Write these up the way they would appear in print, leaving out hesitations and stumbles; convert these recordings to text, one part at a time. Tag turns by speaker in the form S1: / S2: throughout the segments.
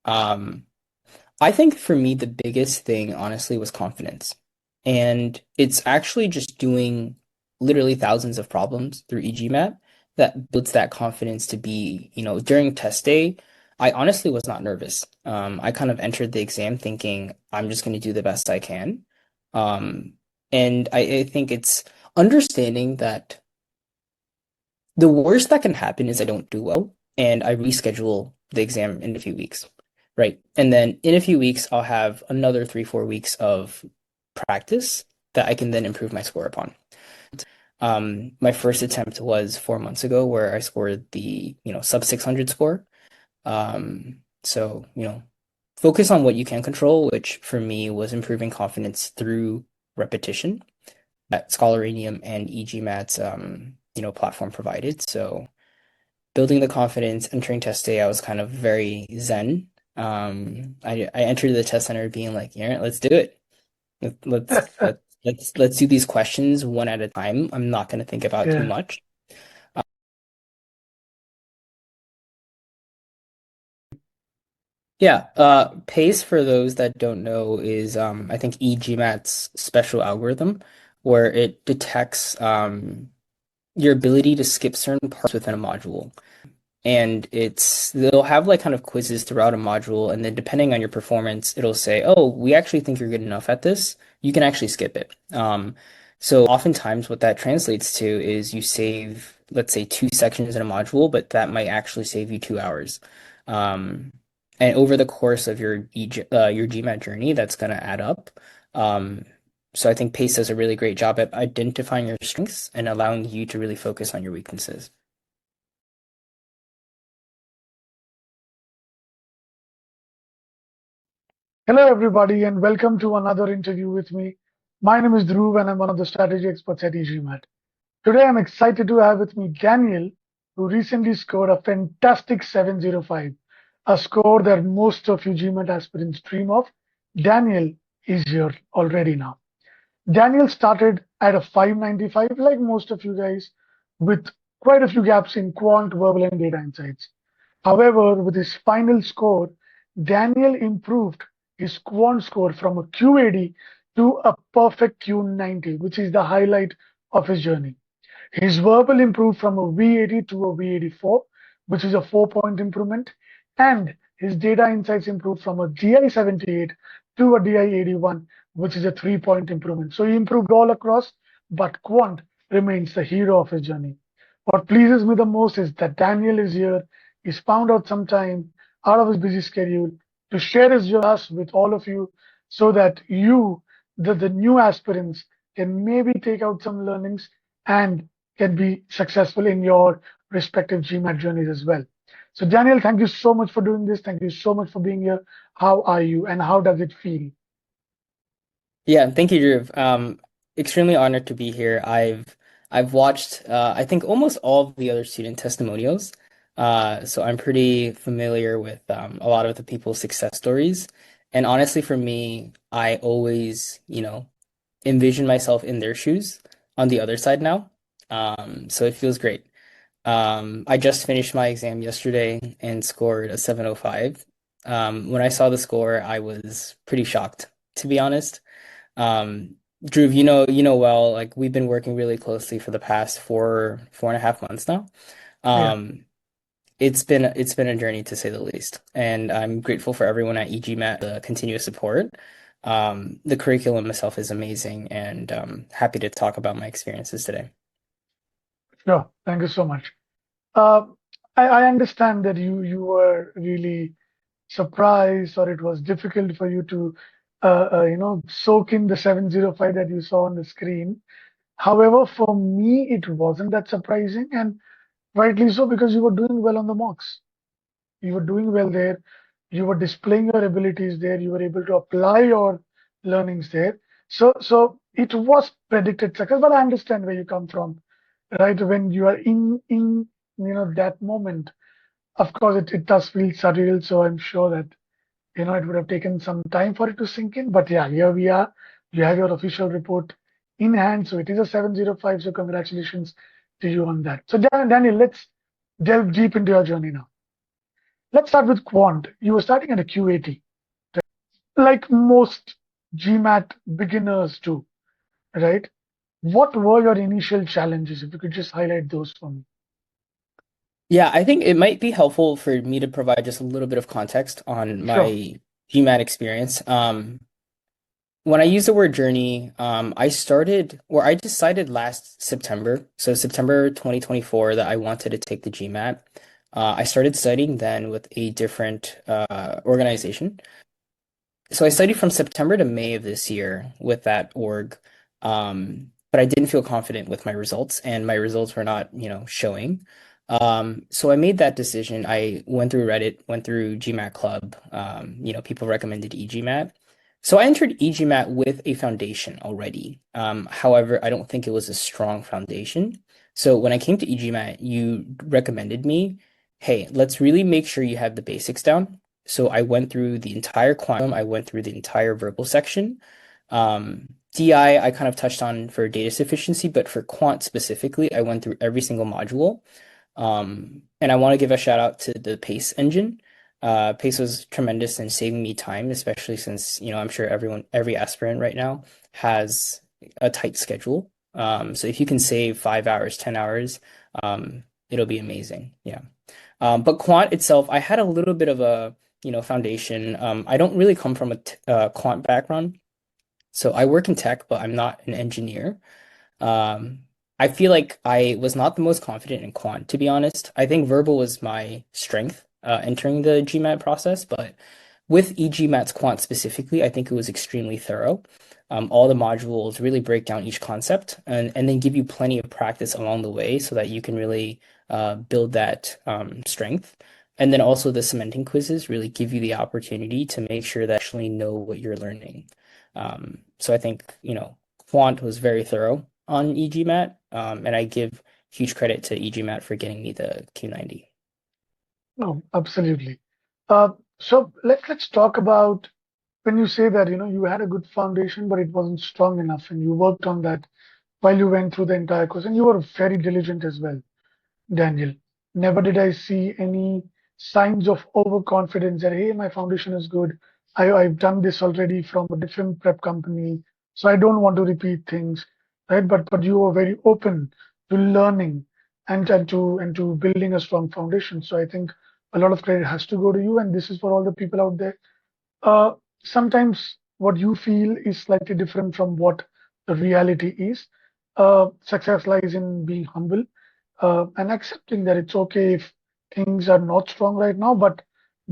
S1: Um, I think for me, the biggest thing, honestly, was confidence. And it's actually just doing literally thousands of problems through eGMAT that builds that confidence to be, during test day, I honestly was not nervous. I kind of entered the exam thinking I'm just going to do the best I can. Um, and I think it's understanding that the worst that can happen is I don't do well and I reschedule the exam in a few weeks. Right. And then in a few weeks, I'll have another 3, 4 weeks of practice that I can then improve my score upon. My first attempt was 4 months ago where I scored the, sub 600 score. So, focus on what you can control, which for me was improving confidence through repetition that Scholaranium and eGMAT's, platform provided. So building the confidence, entering test day, I was kind of very zen. I entered the test center being like, yeah, let's do it. Let- Let's let let's do these questions one at a time. I'm not going to think about too
S2: Yeah.
S1: much. Yeah, PACE for those that don't know is I think eGMAT's special algorithm where it detects your ability to skip certain parts within a module. And they'll have like kind of quizzes throughout a module, and then depending on your performance, it'll say, "Oh, we actually think you're good enough at this. You can actually skip it." So oftentimes, what that translates to is you save, let's say, 2 sections in a module, but that might actually save you 2 hours. Um, and over the course of your GMAT journey, that's going to add up. Um, so I think PACE does a really great job at identifying your strengths and allowing you to really focus on your weaknesses.
S2: Hello, everybody, and welcome to another interview with me. My name is Dhruv, and I'm one of the strategy experts at eGMAT. Today, I'm excited to have with me Daniel, who recently scored a fantastic 705, a score that most of you GMAT aspirants dream of. Daniel is here already now. Daniel started at a 595, like most of you guys, with quite a few gaps in quant, verbal, and data insights. However, with his final score, Daniel improved his quant score from a Q80 to a perfect Q90, which is the highlight of his journey. His verbal improved from a V80 to a V84, which is a 4-point improvement, and his data insights improved from a DI78 to a DI81, which is a 3-point improvement. So he improved all across, but Quant remains the hero of his journey. What pleases me the most is that Daniel is here. He's found out some time out of his busy schedule to share his journey with all of you so that you, the new aspirants, can maybe take out some learnings and can be successful in your respective GMAT journeys as well. So, Daniel, thank you so much for doing this. Thank you so much for being here. How are you and how does it feel?
S1: Yeah, thank you, Drew. Extremely honored to be here. I've watched I think almost all of the other student testimonials. So I'm pretty familiar with a lot of the people's success stories. And honestly, for me, I always, envision myself in their shoes on the other side now. So it feels great. I just finished my exam yesterday and scored a 705. When I saw the score, I was pretty shocked, to be honest. Drew, you know well, like we've been working really closely for the past 4.5 months now.
S2: Yeah,
S1: Um, it's been a journey to say the least, and I'm grateful for everyone at eGMAT, the continuous support. The curriculum itself is amazing, and happy to talk about my experiences today.
S2: sure. Thank you so much. Uh, I understand that you were really surprised or it was difficult for you to soak in the 705 that you saw on the screen. However, for me, it wasn't that surprising, and rightly so because you were doing well on the mocks. You were doing well there. You were displaying your abilities there. You were able to apply your learnings there. So it was predicted success. But I understand where you come from, right? When you are in that moment, of course, it does feel surreal. So I'm sure that it would have taken some time for it to sink in. But yeah, here we are. You have your official report in hand. So it is a 705. So congratulations to you on that. So Daniel, let's delve deep into your journey now. Let's start with Quant. You were starting at a Q80, like most GMAT beginners do, right? What were your initial challenges? If you could just highlight those for me.
S1: Yeah, I think it might be helpful for me to provide just a little bit of context on
S2: Sure.
S1: my GMAT experience. When I use the word journey, I started, or I decided last September, so September 2024, that I wanted to take the GMAT. I started studying then with a different organization. So I studied from September to May of this year with that org, but I didn't feel confident with my results, and my results were not, showing. So I made that decision. I went through Reddit, went through GMAT Club. People recommended eGMAT. So I entered eGMAT with a foundation already. However, I don't think it was a strong foundation. So when I came to eGMAT, you recommended me, hey, let's really make sure you have the basics down. So I went through the entire quantum, I went through the entire verbal section. DI, I kind of touched on for data sufficiency, but for quant specifically, I went through every single module. And I want to give a shout out to the Pace engine. Pace was tremendous in saving me time, especially since, I'm sure every aspirant right now has a tight schedule. So if you can save 5 hours, 10 hours, it'll be amazing. Yeah. But quant itself, I had a little bit of a, foundation. I don't really come from a quant background. So I work in tech, but I'm not an engineer. Um, I feel like I was not the most confident in quant, to be honest. I think verbal was my strength entering the GMAT process, but with eGMAT's quant specifically, I think it was extremely thorough. All the modules really break down each concept and then give you plenty of practice along the way so that you can really build that strength. And then also the cementing quizzes really give you the opportunity to make sure that you actually know what you're learning. So I think, Quant was very thorough on eGMAT, and I give huge credit to eGMAT for getting me the Q90.
S2: No, absolutely. Uh, so let's talk about when you say that you had a good foundation, but it wasn't strong enough, and you worked on that while you went through the entire course, and you were very diligent as well, Daniel. Never did I see any signs of overconfidence that, hey, my foundation is good. I've done this already from a different prep company, so I don't want to repeat things, right? But you were very open to learning and to building a strong foundation. So I think a lot of credit has to go to you, and this is for all the people out there. uh, Sometimes what you feel is slightly different from what the reality is. Success lies in being humble and accepting that it's okay if things are not strong right now, but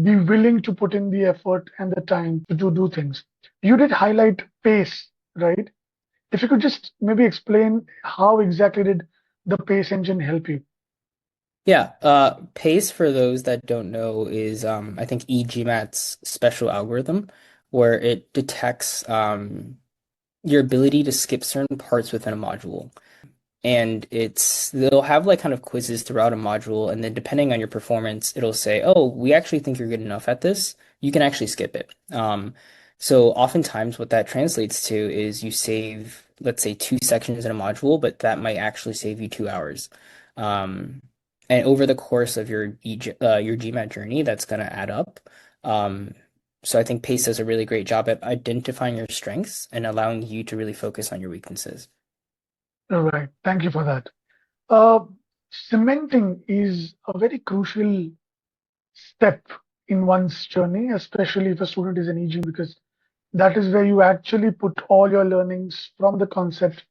S2: be willing to put in the effort and the time to do things. You did highlight pace, right? If you could just maybe explain how exactly did the pace engine help you?
S1: Yeah, PACE for those that don't know is I think eGMAT's special algorithm where it detects your ability to skip certain parts within a module. And they'll have like kind of quizzes throughout a module, and then depending on your performance, it'll say, "Oh, we actually think you're good enough at this. You can actually skip it." So oftentimes, what that translates to is you save, let's say, two sections in a module, but that might actually save you 2 hours. Um, and over the course of your GMAT journey, that's going to add up. Um, so I think PACE does a really great job at identifying your strengths and allowing you to really focus on your weaknesses.
S2: All right, thank you for that. Uh, Cementing is a very crucial step in one's journey, especially if a student is an EG, because that is where you actually put all your learnings from the concept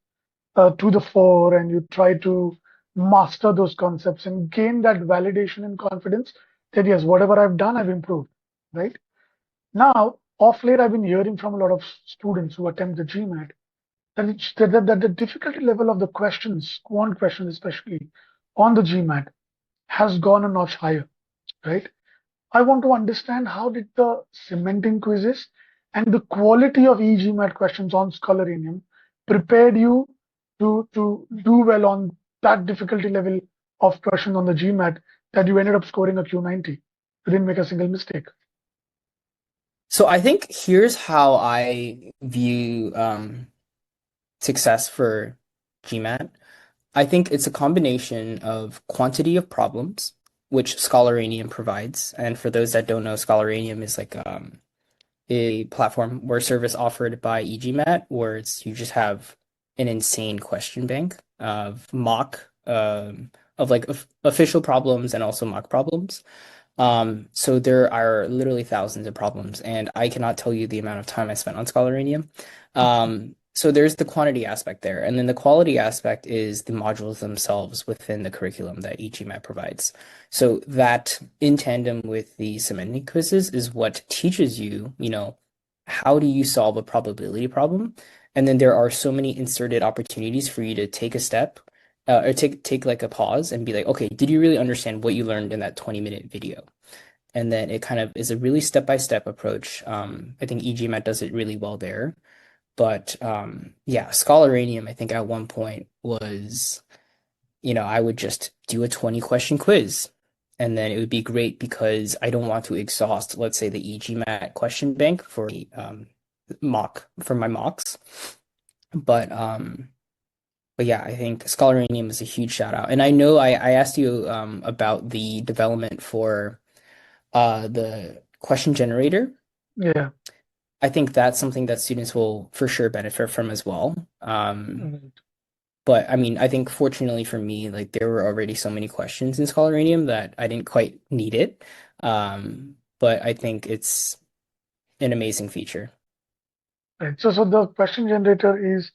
S2: to the fore and you try to master those concepts and gain that validation and confidence that yes, whatever I've done, I've improved, right? Now, off late, I've been hearing from a lot of students who attempt the GMAT that the difficulty level of the questions, quant questions especially, on the GMAT has gone a notch higher, right? I want to understand how did the cementing quizzes and the quality of eGMAT questions on Scholaranium prepared you to do well on that difficulty level of question on the GMAT that you ended up scoring a Q90. You didn't make a single mistake.
S1: So I think here's how I view success for GMAT. I think it's a combination of quantity of problems which Scholaranium provides. And for those that don't know, Scholaranium is like a platform or service offered by eGMAT, where you just have an insane question bank of mock of like official problems and also mock problems. So there are literally thousands of problems, and I cannot tell you the amount of time I spent on Scholaranium. So there's the quantity aspect there, and then the quality aspect is the modules themselves within the curriculum that eGMAT provides. So that in tandem with the semantic quizzes is what teaches you, how do you solve a probability problem? And then there are so many inserted opportunities for you to take a step or take like a pause and be like, okay, did you really understand what you learned in that 20-minute video? And then it kind of is a really step-by-step approach. I think eGMAT does it really well there. But yeah, Scholaranium, I think at one point was, I would just do a 20 question quiz. And then it would be great because I don't want to exhaust, let's say, the eGMAT question bank for my mocks. But yeah, I think Scholaranium is a huge shout out. And I know I asked you about the development for the question generator.
S2: Yeah.
S1: I think that's something that students will for sure benefit from as well.
S2: Right.
S1: But I mean, I think fortunately for me, like there were already so many questions in Scholaranium that I didn't quite need it. But I think it's an amazing feature.
S2: Right. So the question generator is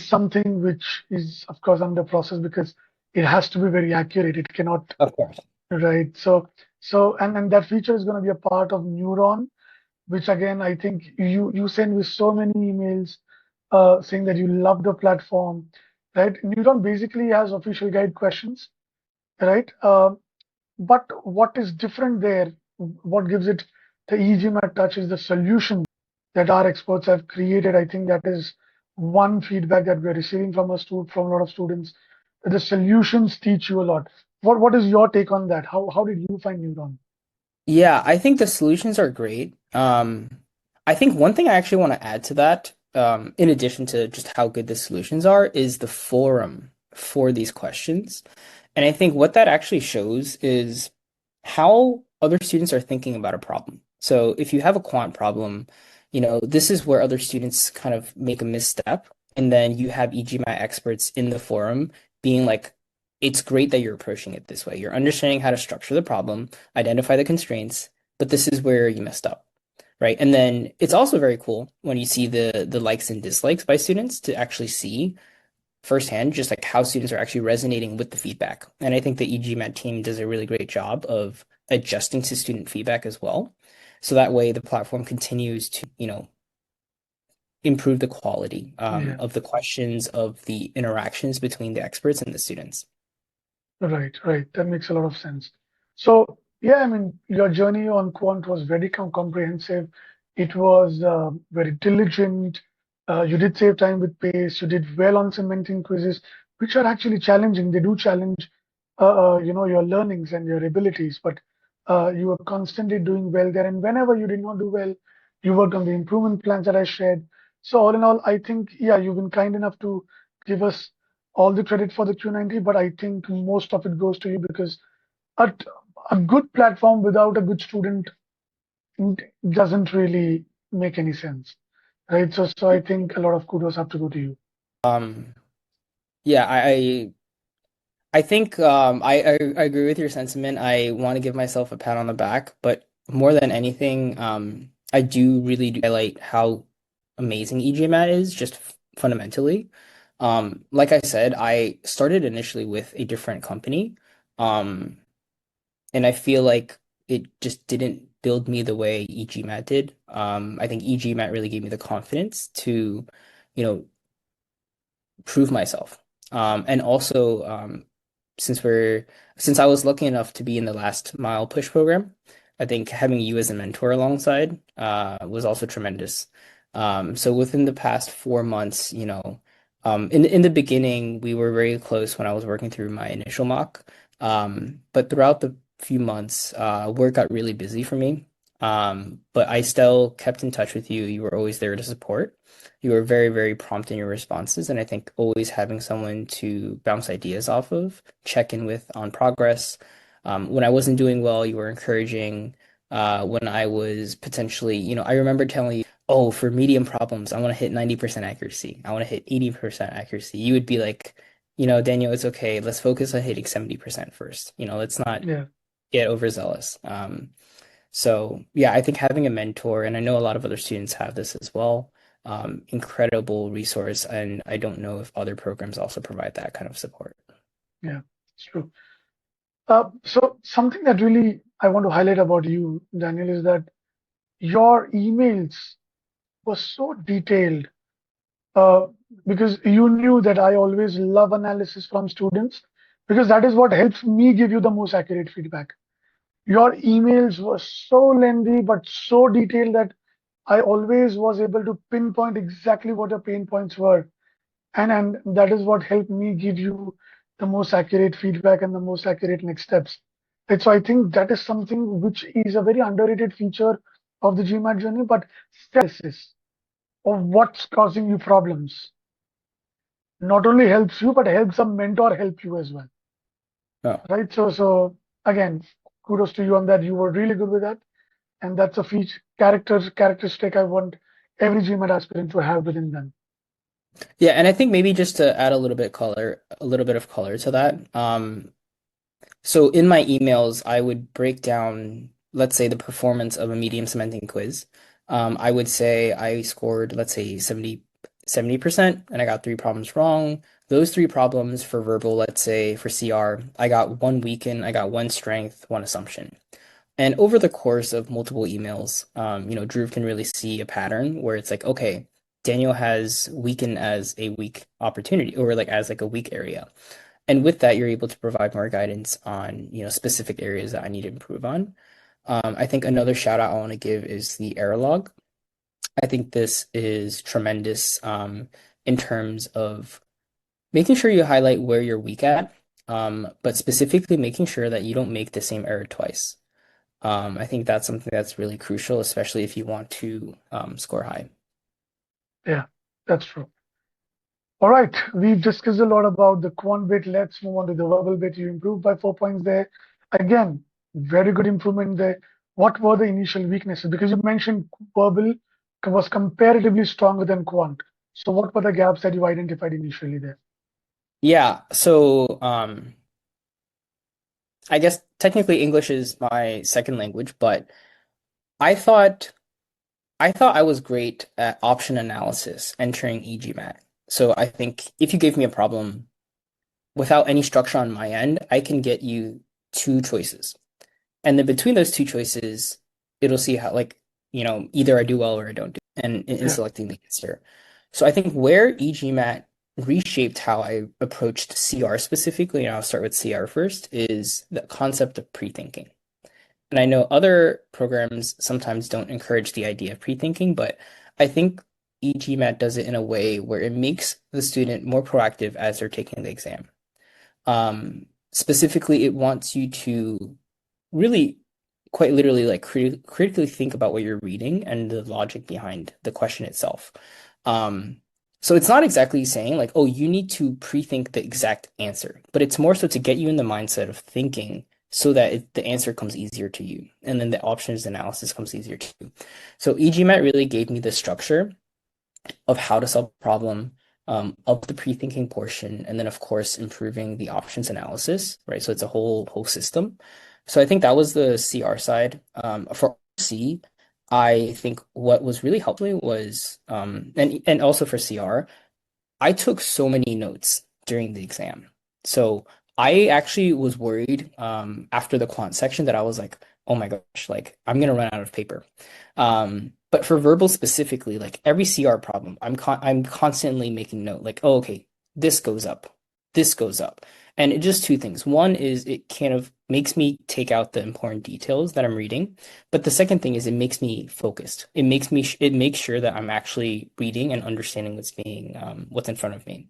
S2: something which is of course under process because it has to be very accurate. It cannot,
S1: Of course.
S2: right. So that feature is going to be a part of Neuron, which again I think you send me so many emails saying that you love the platform, right? Neuron basically has official guide questions, right? But what is different there, what gives it the eGMAT touch is the solution that our experts have created. I think that is one feedback that we're receiving from a lot of students. That the solutions teach you a lot. What is your take on that? How did you find Neuron?
S1: Yeah, I think the solutions are great. I think one thing I actually want to add to that, in addition to just how good the solutions are, is the forum for these questions. And I think what that actually shows is how other students are thinking about a problem. So if you have a quant problem, this is where other students kind of make a misstep. And then you have eGMAT experts in the forum being like, it's great that you're approaching it this way. You're understanding how to structure the problem, identify the constraints, but this is where you messed up. Right. And then it's also very cool when you see the likes and dislikes by students to actually see firsthand just like how students are actually resonating with the feedback. And I think the eGMAT team does a really great job of adjusting to student feedback as well. So that way the platform continues to, improve the quality
S2: Yeah.
S1: of the questions, of the interactions between the experts and the students.
S2: Right, right. That makes a lot of sense. So, yeah, I mean, your journey on Quant was very comprehensive. It was very diligent. You did save time with pace. You did well on cementing quizzes, which are actually challenging. They do challenge, your learnings and your abilities, but you were constantly doing well there. And whenever you did not do well, you worked on the improvement plans that I shared. So, all in all, I think, yeah, you've been kind enough to give us all the credit for the Q90, but I think most of it goes to you because a, a good platform without a good student doesn't really make any sense, right? So I think a lot of kudos have to go to you.
S1: Um, yeah, I think I agree with your sentiment. I want to give myself a pat on the back, but more than anything, I do really do highlight how amazing eGMAT is just fundamentally. Like I said, I started initially with a different company, um, and I feel like it just didn't build me the way eGMAT did. I think eGMAT really gave me the confidence to, you know, prove myself. And also, since I was lucky enough to be in the last mile push program, I think having you as a mentor alongside was also tremendous. So within the past 4 months, in the beginning we were very close when I was working through my initial mock. But throughout the few months, work got really busy for me. But I still kept in touch with you. You were always there to support. You were very, very prompt in your responses, and I think always having someone to bounce ideas off of, check in with on progress, When I wasn't doing well, you were encouraging. When I was potentially, I remember telling you, oh, for medium problems, I want to hit 90% accuracy. I want to hit 80% accuracy. You would be like, Daniel, it's okay. Let's focus on hitting 70% first. Let's not
S2: Yeah.
S1: get overzealous. So yeah, I think having a mentor, and I know a lot of other students have this as well, incredible resource. And I don't know if other programs also provide that kind of support.
S2: Yeah. It's true. So something that really I want to highlight about you, Daniel, is that your emails were so detailed, uh, because you knew that I always love analysis from students, because that is what helps me give you the most accurate feedback. Your emails were so lengthy but so detailed that I always was able to pinpoint exactly what your pain points were. And that is what helped me give you the most accurate feedback and the most accurate next steps. And so I think that is something which is a very underrated feature of the GMAT journey, but analysis of what's causing you problems not only helps you, but helps a mentor help you as well.
S1: Oh.
S2: Right? So again, kudos to you on that. You were really good with that. And that's a feature characteristic I want every GMAT aspirant to have within them.
S1: Yeah, and I think maybe just to add a little bit of color to that. So in my emails, I would break down, let's say, the performance of a medium cementing quiz. I would say I scored, let's say, 70%, and I got three problems wrong. Those three problems for verbal, let's say for CR, I got one weaken, I got one strength, one assumption. And over the course of multiple emails, Drew can really see a pattern where it's like, okay, Daniel has weaken as a weak opportunity or like as like a weak area. And with that, you're able to provide more guidance on, specific areas that I need to improve on. I think another shout out I want to give is the error log. I think this is tremendous in terms of making sure you highlight where you're weak at, but specifically making sure that you don't make the same error twice. I think that's something that's really crucial, especially if you want to score high.
S2: Yeah, that's true. All right, we've discussed a lot about the quant bit. Let's move on to the verbal bit. You improved by 4 points there. Again, very good improvement there. What were the initial weaknesses? Because you mentioned verbal was comparatively stronger than quant. So what were the gaps that you identified initially there?
S1: Yeah, so I guess technically English is my second language, but I thought I thought I was great at option analysis entering eGMAT. So I think if you gave me a problem without any structure on my end, I can get you two choices. And then between those two choices, it'll see how like, either I do well or I don't do and in
S2: Yeah,
S1: selecting the answer. So I think where eGMAT reshaped how I approached CR specifically, and I'll start with CR first, is the concept of pre-thinking. And I know other programs sometimes don't encourage the idea of pre-thinking, but I think eGMAT does it in a way where it makes the student more proactive as they're taking the exam. Specifically, it wants you to really quite literally like critically think about what you're reading and the logic behind the question itself. Um, so it's not exactly saying like, oh, you need to pre-think the exact answer, but it's more so to get you in the mindset of thinking so that the answer comes easier to you, and then the options analysis comes easier to you. So eGMAT really gave me the structure of how to solve a problem, of the pre-thinking portion, and then of course improving the options analysis, right? So it's a whole system. So I think that was the CR side. For C, I think what was really helpful was, and also for CR, I took so many notes during the exam. So I actually was worried after the quant section that I was like, oh my gosh, like I'm gonna run out of paper. But for verbal specifically, like every CR problem, I'm constantly making note, like, oh, okay, this goes up, this goes up. And it just two things. One is it kind of makes me take out the important details that I'm reading. But the second thing is it makes me focused. It makes sure that I'm actually reading and understanding what's in front of me.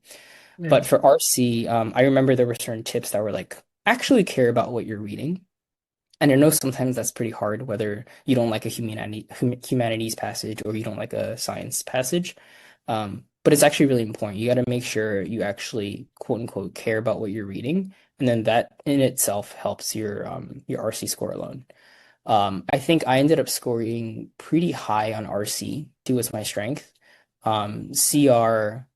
S2: yeah,
S1: But for RC, I remember there were certain tips that were like actually care about what you're reading. And I know sometimes that's pretty hard, whether you don't like a humanities passage or you don't like a science passage. But it's actually really important. You got to make sure you actually quote unquote care about what you're reading and then that in itself helps your RC score alone. I think I ended up scoring pretty high on RC. 2 was my strength. CR,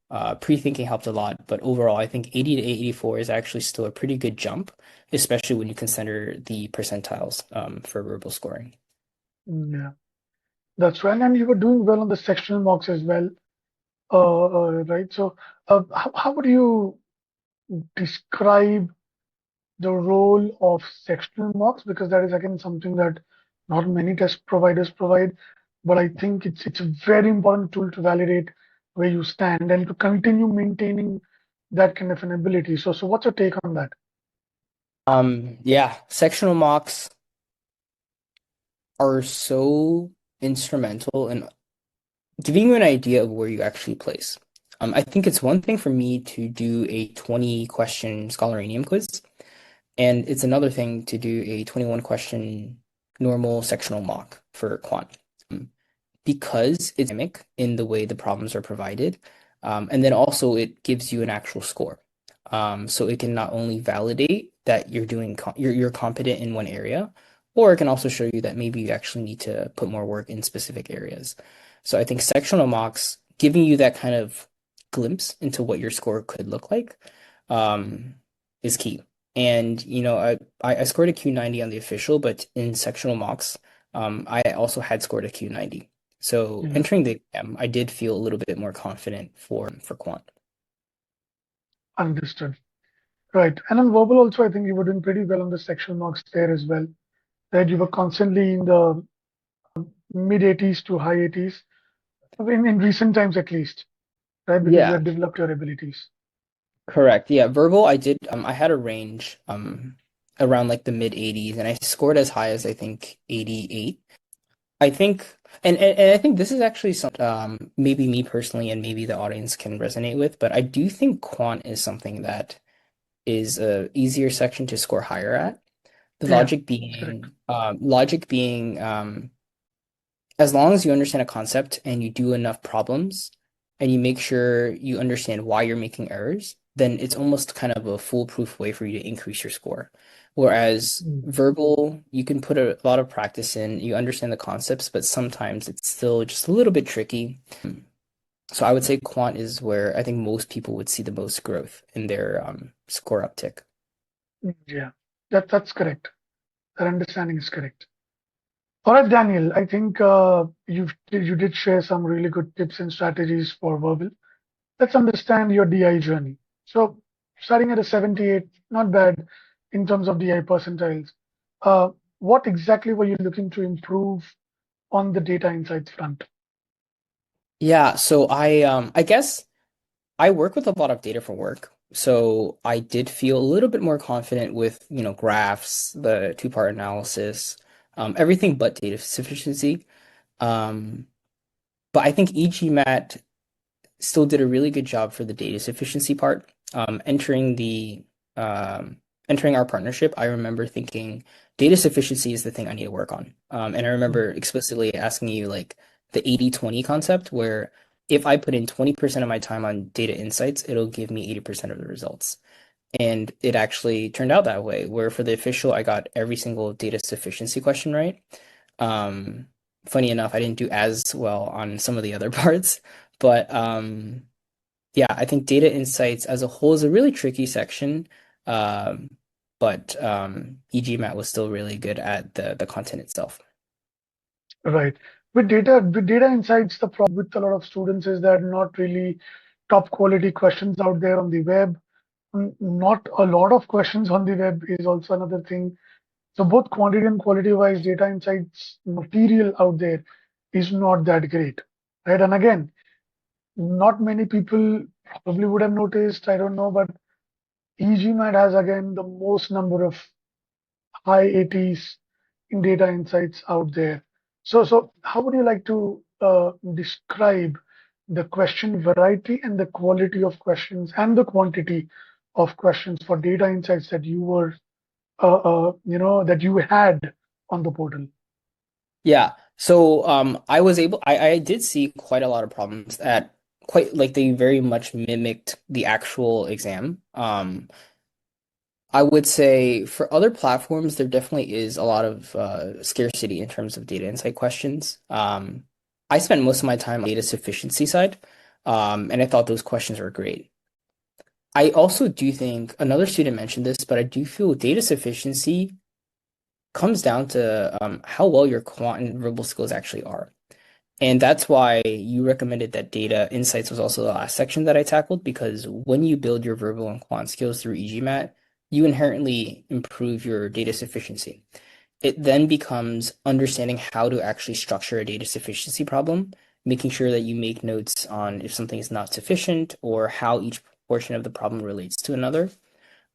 S1: pre-thinking helped a lot, but overall, I think 80 to 84 is actually still a pretty good jump, especially when you consider the percentiles for verbal scoring.
S2: Yeah, that's right. And you were doing well on the sectional mocks as well, right? So, how would you describe the role of sectional mocks? Because that is again something that not many test providers provide, but I think it's a very important tool to validate where you stand and to continue maintaining that kind of an ability. So what's your take on that?
S1: Yeah, sectional mocks are so instrumental in giving you an idea of where you actually place. I think it's one thing for me to do a 20 question Scholaranium quiz, and it's another thing to do a 21 question normal sectional mock for quant. Um, because it's dynamic in the way the problems are provided. And then also it gives you an actual score. So it can not only validate that you're competent in one area, or it can also show you that maybe you actually need to put more work in specific areas. So I think sectional mocks giving you that kind of glimpse into what your score could look like um, is key. And I scored a Q90 on the official, but in sectional mocks, I also had scored a Q90. So
S2: Yeah,
S1: entering the exam, I did feel a little bit more confident for quant.
S2: understood. Right. And on verbal also, I think you were doing pretty well on the sectional marks there as well. That you were constantly in the mid 80s to high 80s, in recent times at least, right? Because you
S1: Yeah,
S2: had developed your abilities.
S1: correct. Yeah, verbal, I did. I had a range around like the mid 80s, and I scored as high as I think 88. I think, and I think this is actually some maybe me personally, and maybe the audience can resonate with, but I do think quant is something that is a easier section to score higher at. The
S2: Yeah, that's correct.
S1: logic being as long as you understand a concept and you do enough problems and you make sure you understand why you're making errors, then it's almost kind of a foolproof way for you to increase your score. Whereas
S2: Mm.
S1: verbal, you can put a lot of practice in, you understand the concepts, but sometimes it's still just a little bit tricky. So I would say quant is where I think most people would see the most growth in their score uptick.
S2: Yeah, that's correct. That understanding is correct. All right, Daniel, I think you did share some really good tips and strategies for verbal. Let's understand your DI journey. So, starting at a 78, not bad in terms of DI percentiles. Uh, what exactly were you looking to improve on the data insights front?
S1: Yeah, so I guess I work with a lot of data for work. So I did feel a little bit more confident with, graphs, the two-part analysis, everything but data sufficiency. Um, but I think eGMAT still did a really good job for the data sufficiency part. Um, entering our partnership, I remember thinking data sufficiency is the thing I need to work on. And I remember explicitly asking you like the 80-20 concept, where if I put in 20% of my time on data insights, it'll give me 80% of the results. And it actually turned out that way, where for the official, I got every single data sufficiency question right. Um, Funny enough, I didn't do as well on some of the other parts, but yeah, I think data insights as a whole is a really tricky section. Um, but eGMAT was still really good at the content itself.
S2: Right. With data insights, the problem with a lot of students is that not really top quality questions out there on the web. Not a lot of questions on the web is also another thing. So both quantity and quality wise data insights material out there is not that great. Right. And again, not many people probably would have noticed, I don't know, but eGMAT has again the most number of high 80s in data insights out there. So how would you like to describe the question variety and the quality of questions and the quantity of questions for data insights that you were, that you had on the portal?
S1: Yeah. So I did see quite a lot of problems that quite like they very much mimicked the actual exam. I would say for other platforms, there definitely is a lot of scarcity in terms of data insight questions. I spent most of my time on data sufficiency side, and I thought those questions were great. I also do think another student mentioned this, but I do feel data sufficiency comes down to how well your quant and verbal skills actually are. And that's why you recommended that data insights was also the last section that I tackled, because when you build your verbal and quant skills through eGMAT, you inherently improve your data sufficiency. It then becomes understanding how to actually structure a data sufficiency problem, making sure that you make notes on if something is not sufficient or how each portion of the problem relates to another.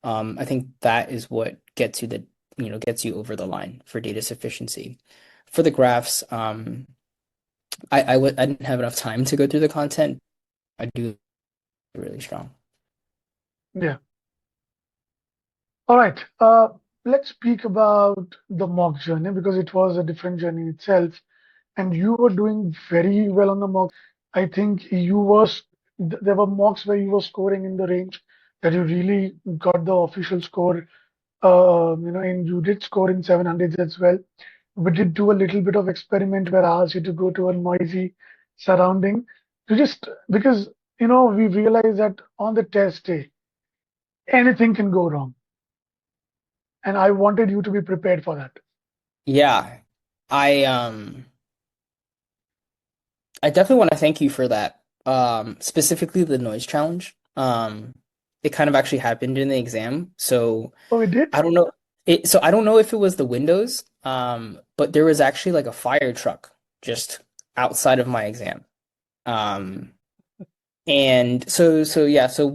S1: I think that is what gets you over the line for data sufficiency. For the graphs, I didn't have enough time to go through the content. I do really strong.
S2: Yeah. All right. Let's speak about the mock journey because it was a different journey itself, and you were doing very well on the mock. I think there were mocks where you were scoring in the range that you really got the official score. And you did score in 700s as well. We did do a little bit of experiment where I asked you to go to a noisy surrounding to just because we realized that on the test day anything can go wrong, and I wanted you to be prepared for that.
S1: Yeah, I um I definitely want to thank you for that. Specifically the noise challenge. It kind of actually happened in the exam, so
S2: Oh, we did?
S1: I don't know I don't know if it was the windows, but there was actually like a fire truck just outside of my exam. Um, And so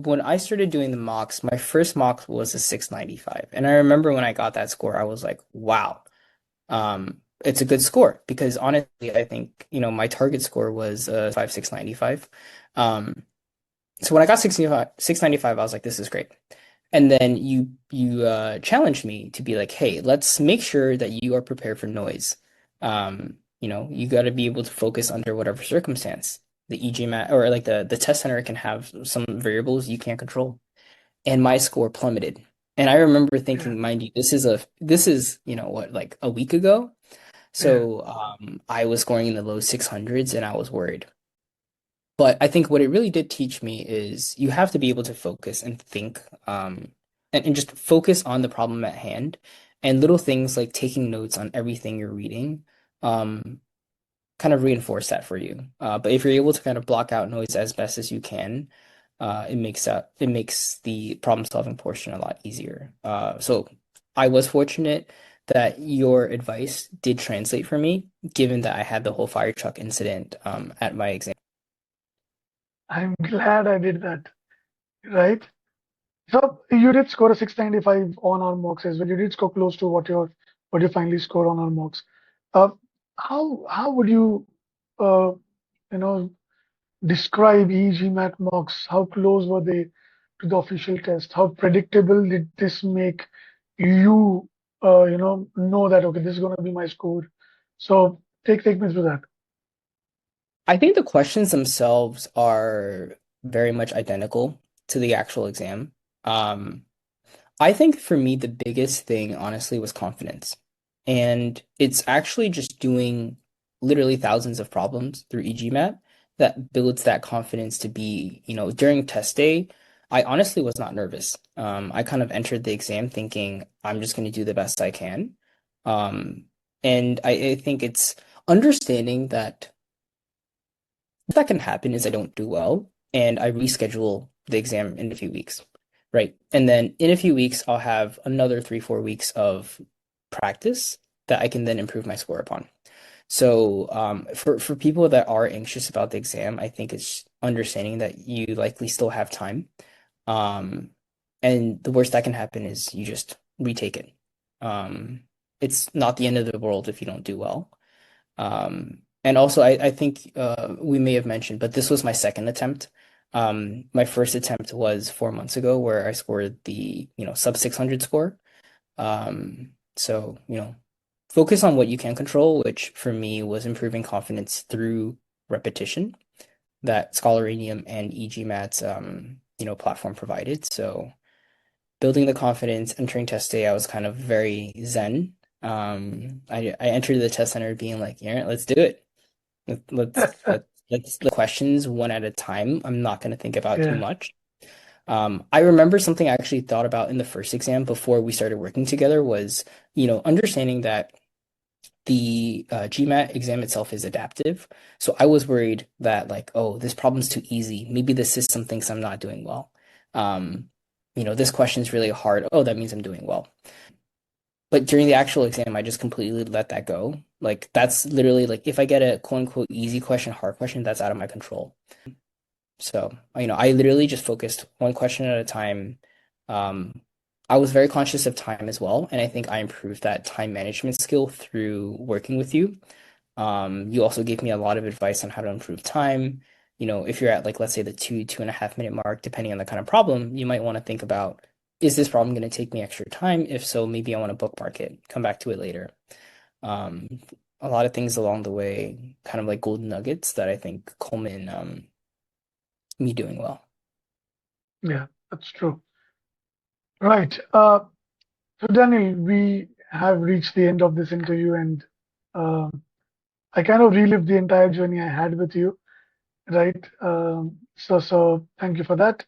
S1: when I started doing the mocks, my first mock was a 695. And I remember when I got that score, I was like, wow, it's a good score because honestly, I think, my target score was 695. Um, so when I got 695, I was like, this is great. And then you challenged me to be like, hey, let's make sure that you are prepared for noise. You got to be able to focus under whatever circumstance. The eGMAT or like the test center can have some variables you can't control. And my score plummeted. And I remember
S2: Yeah,
S1: thinking, mind you, this is, what, like a week ago.
S2: yeah.
S1: So I was scoring in the low 600s and I was worried. But I think what it really did teach me is you have to be able to focus and think, and just focus on the problem at hand. And little things like taking notes on everything you're reading, um, kind of reinforce that for you. But if you're able to kind of block out noise as best as you can, it makes the problem solving portion a lot easier. So I was fortunate that your advice did translate for me, given that I had the whole fire truck incident at my exam.
S2: I'm glad I did that, right? So you did score a 695 on our mocks as well. You did score close to what you finally scored on our mocks. Uh, how would you uh, you know describe e-GMAT mocks? How close were they to the official test? How predictable did this make you know that okay, this is going to be my score? So take me through that.
S1: I think the questions themselves are very much identical to the actual exam. Um, I think for me, the biggest thing, honestly, was confidence. And it's actually just doing literally thousands of problems through eGMAT that builds that confidence to be, during test day, I honestly was not nervous. I kind of entered the exam thinking I'm just going to do the best I can. Um, and I think it's understanding that can happen is I don't do well and I reschedule the exam in a few weeks, right? And then in a few weeks, I'll have another 3, 4 weeks of practice that I can then improve my score upon. So for people that are anxious about the exam, I think it's understanding that you likely still have time. Um, and the worst that can happen is you just retake it. It's not the end of the world if you don't do well. And also, I think we may have mentioned, but this was my second attempt. My first attempt was 4 months ago, where I scored the sub 600 score. So focus on what you can control, which for me was improving confidence through repetition that Scholaranium and eGMAT's platform provided. So building the confidence, entering test day, I was kind of very zen. I entered the test center being like, yeah, let's do it. Let's the questions one at a time. I'm not going to think about too
S2: Yeah,
S1: much. I remember something I actually thought about in the first exam before we started working together was, understanding that the GMAT exam itself is adaptive. So I was worried that like, oh, this problem's too easy. Maybe the system thinks I'm not doing well. Um, this question's really hard. Oh, that means I'm doing well. But during the actual exam, I just completely let that go. Like that's literally like if I get a quote unquote easy question, hard question, that's out of my control. So, I literally just focused one question at a time. Um, I was very conscious of time as well, and I think I improved that time management skill through working with you. You also gave me a lot of advice on how to improve time. If you're at like, let's say the 2.5 minute mark, depending on the kind of problem, you might want to think about, is this problem going to take me extra time? If so, maybe I want to bookmark it, come back to it later. Um, a lot of things along the way, kind of like golden nuggets that I think culminate in me doing well.
S2: yeah, that's true. Right. So Daniel, we have reached the end of this interview, and um, I kind of relived the entire journey I had with you, right? So thank you for that.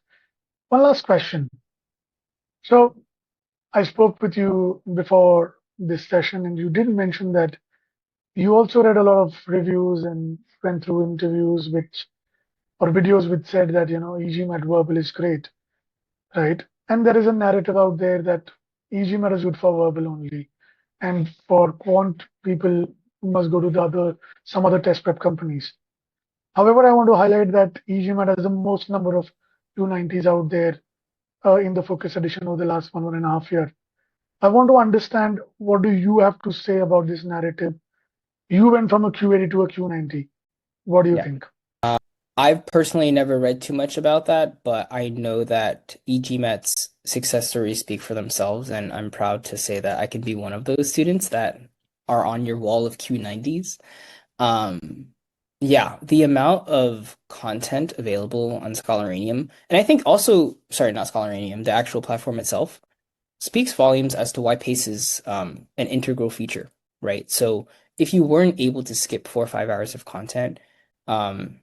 S2: One last question. So I spoke with you before this session, and you did mention that you also read a lot of reviews and went through interviews which or videos which said that eGMAT verbal is great, right? And there is a narrative out there that eGMAT is good for verbal only, and for quant people must go to some other test prep companies. However, I want to highlight that eGMAT has the most number of 290s out there in the focus edition over the last 1.5 years. I want to understand what do you have to say about this narrative. You went from a Q80 to a Q90. What do you
S1: Yeah.
S2: think?
S1: I've personally never read too much about that, but I know that eGMAT's success stories speak for themselves, and I'm proud to say that I can be one of those students that are on your wall of Q90s. Um, yeah, the amount of content available on Scholaranium, and I think also, sorry, not Scholaranium, the actual platform itself, speaks volumes as to why pace is an integral feature, right? So if you weren't able to skip 4 or 5 hours of content, um,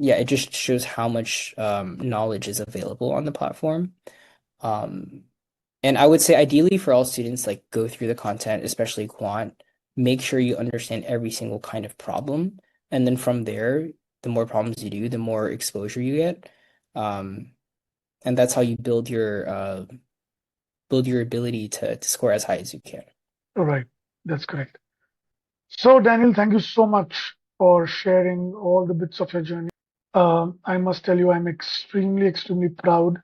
S1: yeah, it just shows how much knowledge is available on the platform. Um, and I would say ideally for all students, like go through the content, especially quant, make sure you understand every single kind of problem. And then from there, the more problems you do, the more exposure you get. Um, and that's how you build your ability to score as high as you can.
S2: All right, that's correct. So, Daniel, thank you so much for sharing all the bits of your journey. I must tell you, I'm extremely proud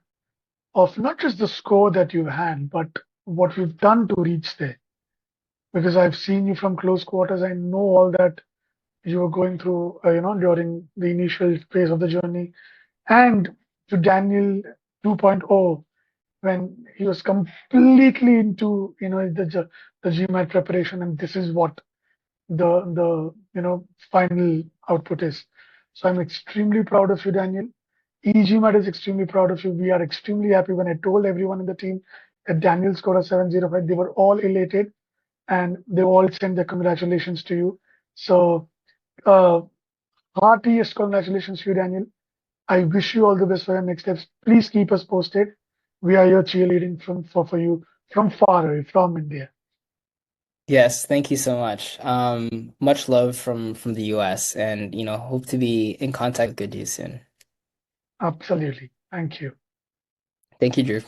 S2: of not just the score that you've had, but what you've done to reach there. Because I've seen you from close quarters, I know all that you were going through, during the initial phase of the journey. And to Daniel 2.0, when he was completely into, the GMAT preparation, and this is what the final output is. So I'm extremely proud of you, Daniel. eGMAT is extremely proud of you. We are extremely happy. When I told everyone in the team that Daniel scored a 705, they were all elated and they all sent their congratulations to you. So uh, heartiest congratulations to you, Daniel. I wish you all the best for your next steps. Please keep us posted. We are here cheerleading for you from far away, from India.
S1: Yes, thank you so much. Much love from the US and hope to be in contact with good news soon.
S2: Absolutely. Thank you.
S1: Thank you, Drew.